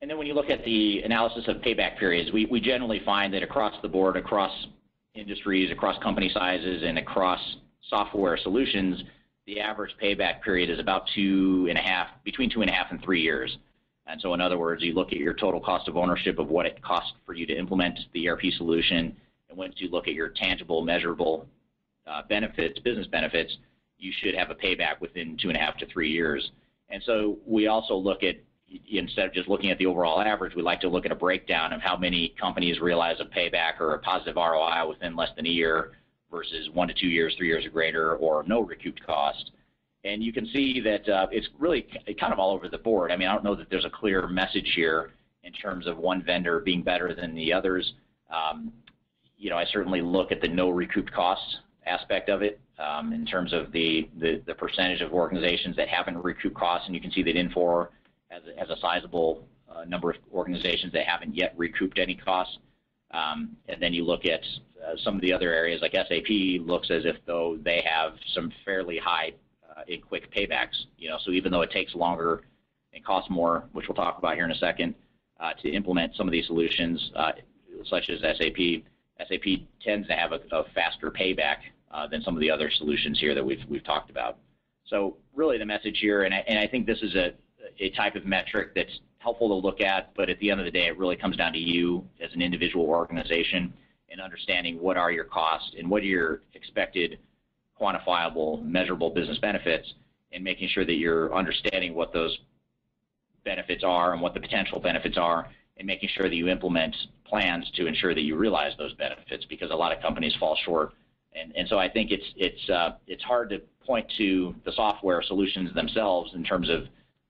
And then when you look at the analysis of payback periods, we generally find that across the board, across industries, across company sizes, and across software solutions, the average payback period is about between 2.5 and 3 years. And so in other words, you look at your total cost of ownership of what it costs for you to implement the ERP solution, and once you look at your tangible, measurable benefits, business benefits, you should have a payback within 2.5 to 3 years. And so we also look at, instead of just looking at the overall average, we like to look at a breakdown of how many companies realize a payback or a positive ROI within less than a year versus 1 to 2 years, 3 years or greater, or no recouped cost. And you can see that it's really kind of all over the board. I mean, I don't know that there's a clear message here in terms of one vendor being better than the others. I certainly look at the no recouped costs aspect of it in terms of the percentage of organizations that haven't recouped costs, and you can see that Infor has a sizable number of organizations that haven't yet recouped any costs. And then you look at some of the other areas, like SAP looks as if though they have some fairly high and quick paybacks. So even though it takes longer and costs more, which we'll talk about here in a second, to implement some of these solutions, such as SAP, SAP tends to have a faster payback than some of the other solutions here that we've talked about. So really the message here, and I think this is a type of metric that's helpful to look at, but at the end of the day, it really comes down to you as an individual organization and understanding what are your costs and what are your expected quantifiable, measurable business benefits, and making sure that you're understanding what those benefits are and what the potential benefits are, and making sure that you implement plans to ensure that you realize those benefits, because a lot of companies fall short. And so I think it's hard to point to the software solutions themselves in terms of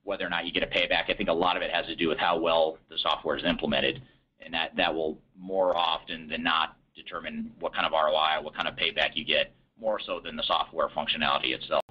whether or not you get a payback. I think a lot of it has to do with how well the software is implemented, and that will more often than not determine what kind of ROI, what kind of payback you get, more so than the software functionality itself.